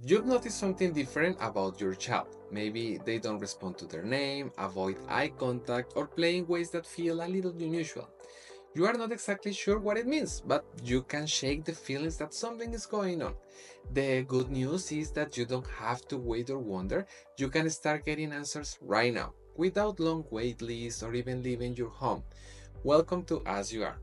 You've noticed something different about your child. Maybe they don't respond to their name, avoid eye contact, or play in ways that feel a little unusual. You are not exactly sure what it means, but you can shake the feelings that something is going on. The good news is that you don't have to wait or wonder. You can start getting answers right now, without long wait lists or even leaving your home. Welcome to As You Are.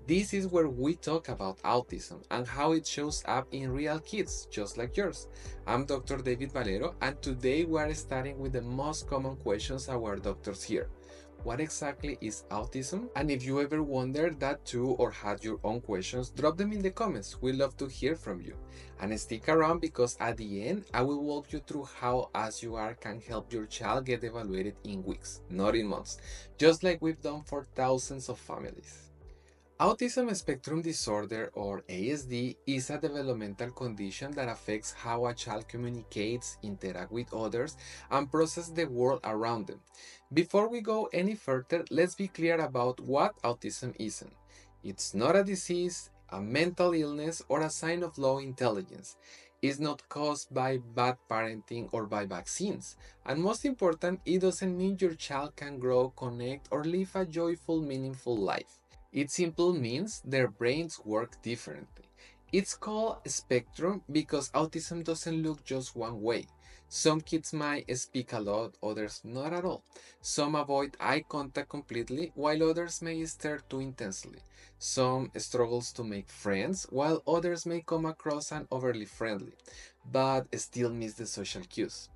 This is where we talk about autism and how it shows up in real kids, just like yours. I'm Dr. David Valero, and today we are starting with the most common questions our doctors hear. What exactly is autism? And if you ever wondered that too or had your own questions, drop them in the comments. We love to hear from you. And stick around because at the end, I will walk you through how As You Are can help your child get evaluated in weeks, not in months, just like we've done for thousands of families. Autism Spectrum Disorder, or ASD, is a developmental condition that affects how a child communicates, interacts with others, and processes the world around them. Before we go any further, let's be clear about what autism isn't. It's not a disease, a mental illness, or a sign of low intelligence. It's not caused by bad parenting or by vaccines. And most important, it doesn't mean your child can grow, connect, or live a joyful, meaningful life. It simply means their brains work differently. It's called spectrum because autism doesn't look just one way. Some kids might speak a lot, others not at all. Some avoid eye contact completely, while others may stare too intensely. Some struggles to make friends, while others may come across as overly friendly, but still miss the social cues.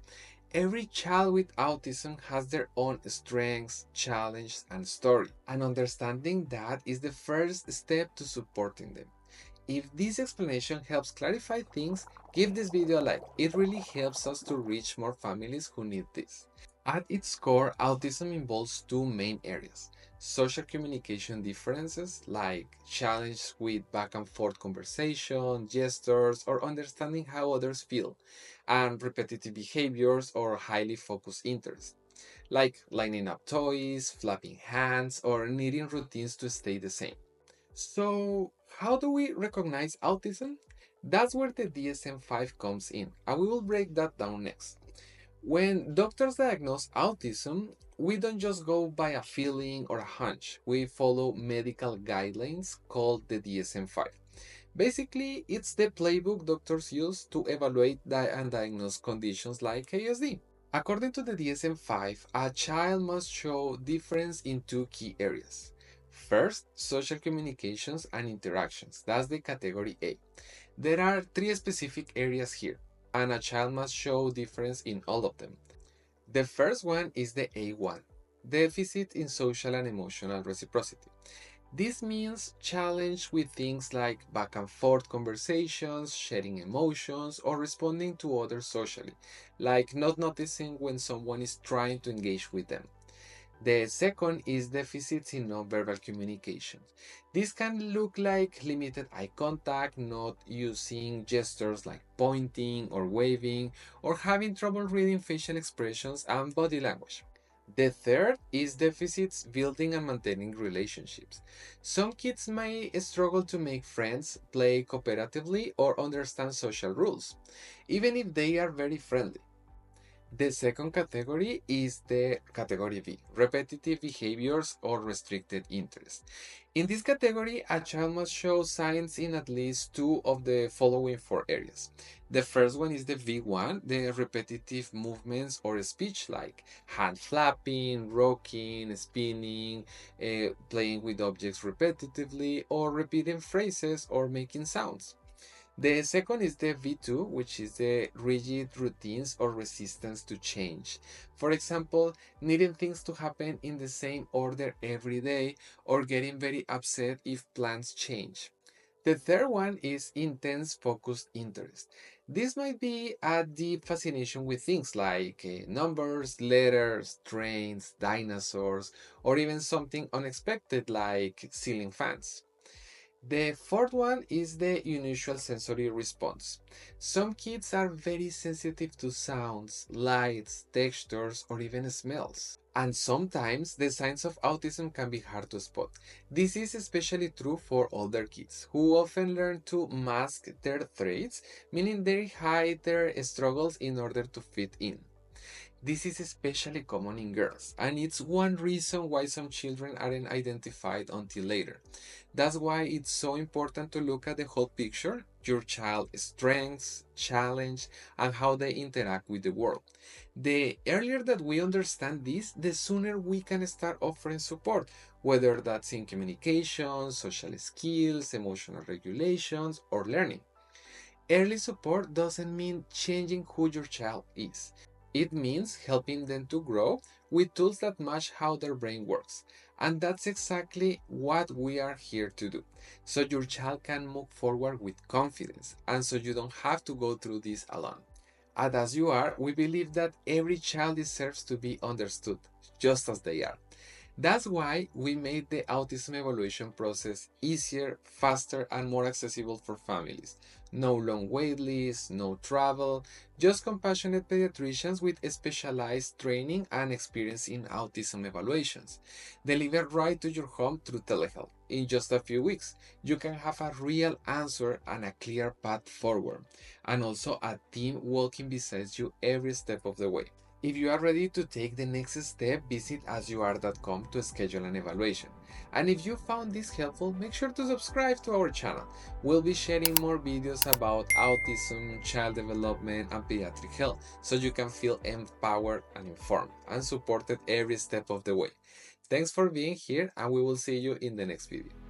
Every child with autism has their own strengths, challenges, and story, and understanding that is the first step to supporting them. If this explanation helps clarify things, give this video a like. It really helps us to reach more families who need this. At its core, autism involves two main areas: social communication differences, like challenges with back and forth conversation, gestures, or understanding how others feel, and repetitive behaviors or highly focused interests, like lining up toys, flapping hands, or needing routines to stay the same. So, how do we recognize autism? That's where the DSM-5 comes in, and we will break that down next. When doctors diagnose autism, we don't just go by a feeling or a hunch. We follow medical guidelines called the DSM-5. Basically, it's the playbook doctors use to evaluate and diagnose conditions like ASD. According to the DSM-5, a child must show difference in two key areas. First, social communications and interactions. That's the category A. There are three specific areas here, and a child must show difference in all of them. The first one is the A1, deficit in social and emotional reciprocity. This means challenge with things like back and forth conversations, sharing emotions, or responding to others socially, like not noticing when someone is trying to engage with them. The second is deficits in nonverbal communication. This can look like limited eye contact, not using gestures like pointing or waving, or having trouble reading facial expressions and body language. The third is deficits building and maintaining relationships. Some kids may struggle to make friends, play cooperatively, or understand social rules, even if they are very friendly. The second category is the category B, repetitive behaviors or restricted interest. In this category, a child must show signs in at least two of the following four areas. The first one is the V1, the repetitive movements or speech like hand flapping, rocking, spinning, playing with objects repetitively, or repeating phrases or making sounds. The second is the V2, which is the rigid routines or resistance to change. For example, needing things to happen in the same order every day or getting very upset if plans change. The third one is intense focused interest. This might be a deep fascination with things like numbers, letters, trains, dinosaurs, or even something unexpected like ceiling fans. The fourth one is the unusual sensory response. Some kids are very sensitive to sounds, lights, textures, or even smells. And sometimes the signs of autism can be hard to spot. This is especially true for older kids, who often learn to mask their traits, meaning they hide their struggles in order to fit in. This is especially common in girls, and it's one reason why some children aren't identified until later. That's why it's so important to look at the whole picture, your child's strengths, challenge, and how they interact with the world. The earlier that we understand this, the sooner we can start offering support, whether that's in communication, social skills, emotional regulations, or learning. Early support doesn't mean changing who your child is. It means helping them to grow with tools that match how their brain works. And that's exactly what we are here to do. So your child can move forward with confidence and so you don't have to go through this alone. And as you are, we believe that every child deserves to be understood just as they are. That's why we made the autism evaluation process easier, faster, and more accessible for families. No long wait lists, no travel, just compassionate pediatricians with specialized training and experience in autism evaluations. Delivered right to your home through telehealth. In just a few weeks, you can have a real answer and a clear path forward, and also a team walking beside you every step of the way. If you are ready to take the next step, visit asyouare.com to schedule an evaluation. And if you found this helpful, make sure to subscribe to our channel. We'll be sharing more videos about autism, child development, and pediatric health, so you can feel empowered and informed and supported every step of the way. Thanks for being here, and we will see you in the next video.